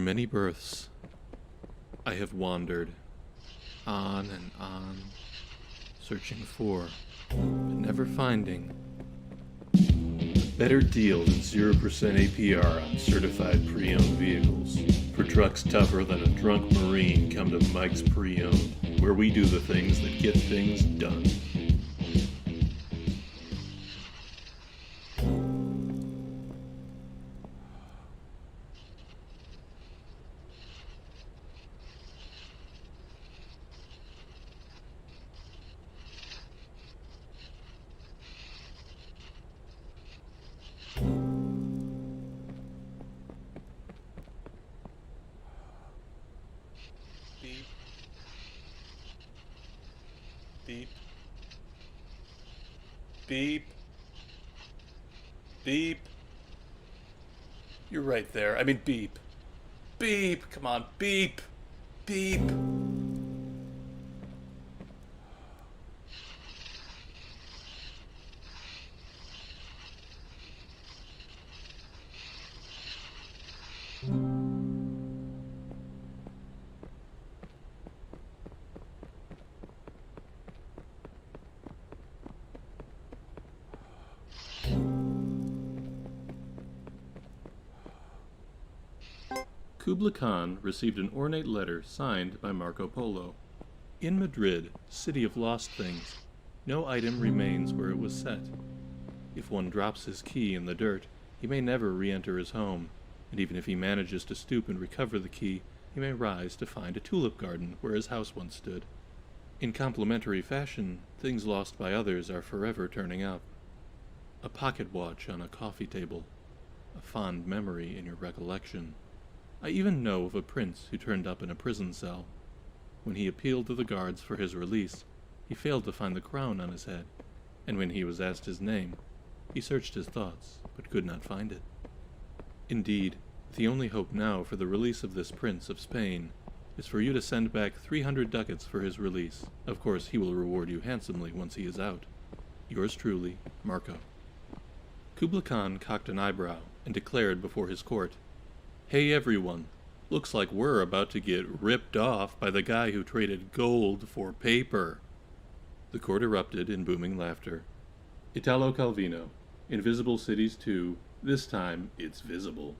many births, I have wandered on and on, searching for, but never finding, a better deal than 0% APR on certified pre-owned vehicles. For trucks tougher than a drunk Marine, come to Mike's Pre-Owned, where we do the things that get things done. Beep. Beep. Beep. You're right there. I mean, beep. Beep. Come on, beep. Beep. Kubla Khan received an ornate letter signed by Marco Polo. In Madrid, city of lost things, no item remains where it was set. If one drops his key in the dirt, he may never re-enter his home, and even if he manages to stoop and recover the key, he may rise to find a tulip garden where his house once stood. In complementary fashion, things lost by others are forever turning up. A pocket watch on a coffee table, a fond memory in your recollection. I even know of a prince who turned up in a prison cell. When he appealed to the guards for his release, he failed to find the crown on his head, and when he was asked his name, he searched his thoughts, but could not find it. Indeed, the only hope now for the release of this prince of Spain is for you to send back 300 ducats for his release. Of course, he will reward you handsomely once he is out. Yours truly, Marco. Kubla Khan cocked an eyebrow and declared before his court, "Hey everyone, looks like we're about to get ripped off by the guy who traded gold for paper." The court erupted in booming laughter. Italo Calvino, Invisible Cities 2, this time it's visible.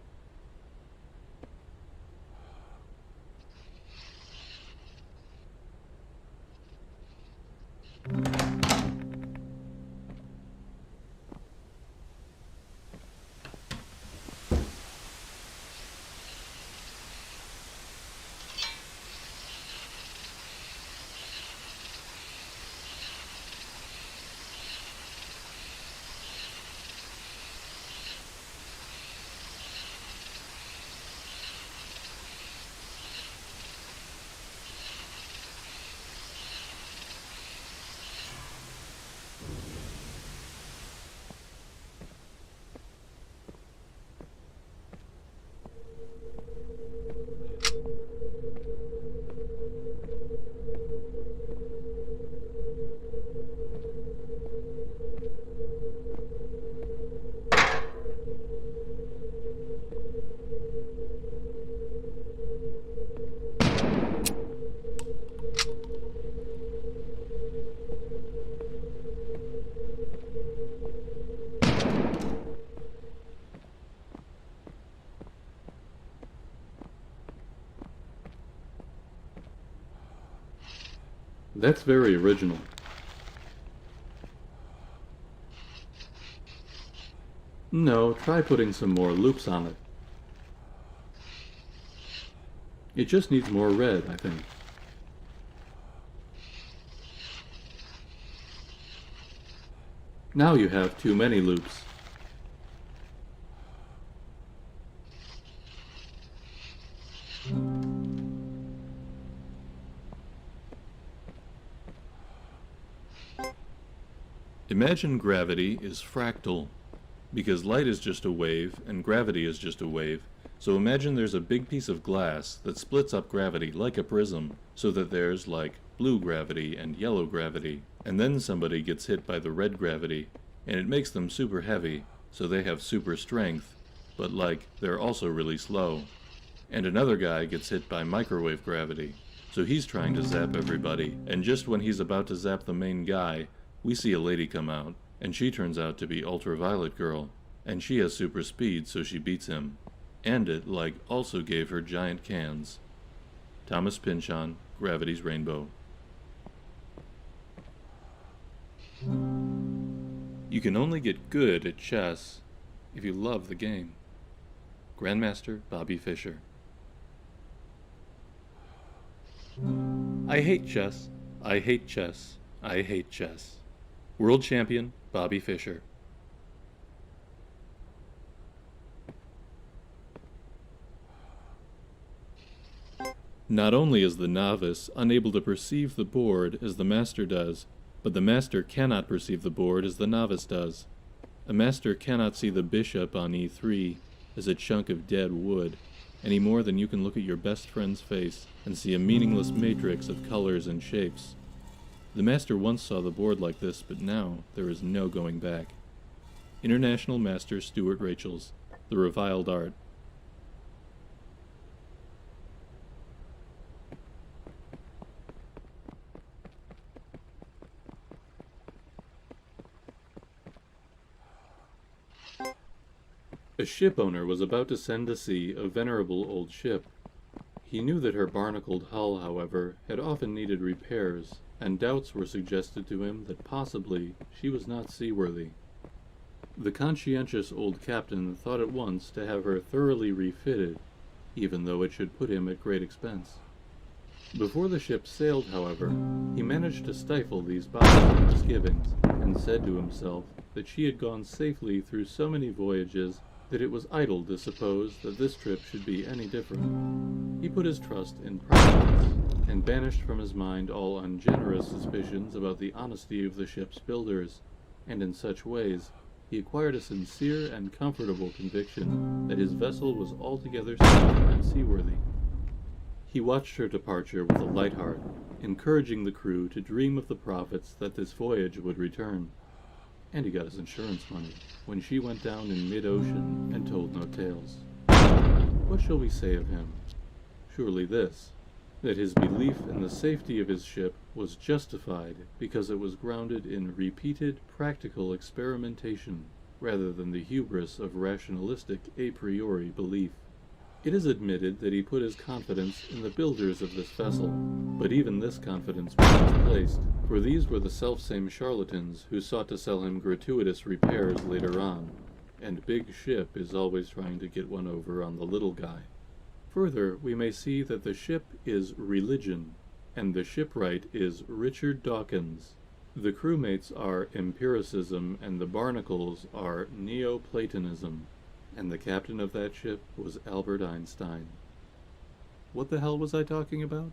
That's very original. No, try putting some more loops on it. It just needs more red, I think. Now you have too many loops. Imagine gravity is fractal, because light is just a wave and gravity is just a wave. So imagine there's a big piece of glass that splits up gravity like a prism, so that there's like blue gravity and yellow gravity, and then somebody gets hit by the red gravity, and it makes them super heavy, so they have super strength, but like they're also really slow. And another guy gets hit by microwave gravity, so he's trying to zap everybody, and just when he's about to zap the main guy, we see a lady come out, and she turns out to be Ultraviolet Girl, and she has super speed, so she beats him. And it, also gave her giant cans. Thomas Pynchon, Gravity's Rainbow. You can only get good at chess if you love the game. Grandmaster Bobby Fischer. I hate chess. I hate chess. I hate chess. World Champion Bobby Fischer. Not only is the novice unable to perceive the board as the master does, but the master cannot perceive the board as the novice does. A master cannot see the bishop on e3 as a chunk of dead wood, any more than you can look at your best friend's face and see a meaningless matrix of colors and shapes. The master once saw the board like this, but now there is no going back. International Master Stuart Rachels, The Reviled Art. A ship owner was about to send to sea a venerable old ship. He knew that her barnacled hull, however, had often needed repairs, and doubts were suggested to him that possibly she was not seaworthy. The conscientious old captain thought at once to have her thoroughly refitted, even though it should put him at great expense. Before the ship sailed, however, he managed to stifle these bodily misgivings, and said to himself that she had gone safely through so many voyages that it was idle to suppose that this trip should be any different. He put his trust in Providence, and banished from his mind all ungenerous suspicions about the honesty of the ship's builders, and in such ways he acquired a sincere and comfortable conviction that his vessel was altogether safe and seaworthy. He watched her departure with a light heart, encouraging the crew to dream of the profits that this voyage would return. And he got his insurance money when she went down in mid-ocean and told no tales. What shall we say of him? Surely this, that his belief in the safety of his ship was justified because it was grounded in repeated practical experimentation rather than the hubris of rationalistic a priori belief. It is admitted that he put his confidence in the builders of this vessel, but even this confidence was misplaced, for these were the selfsame charlatans who sought to sell him gratuitous repairs later on, and Big Ship is always trying to get one over on the little guy. Further, we may see that the ship is religion, and the shipwright is Richard Dawkins. The crewmates are empiricism, and the barnacles are Neoplatonism. And the captain of that ship was Albert Einstein. What the hell was I talking about?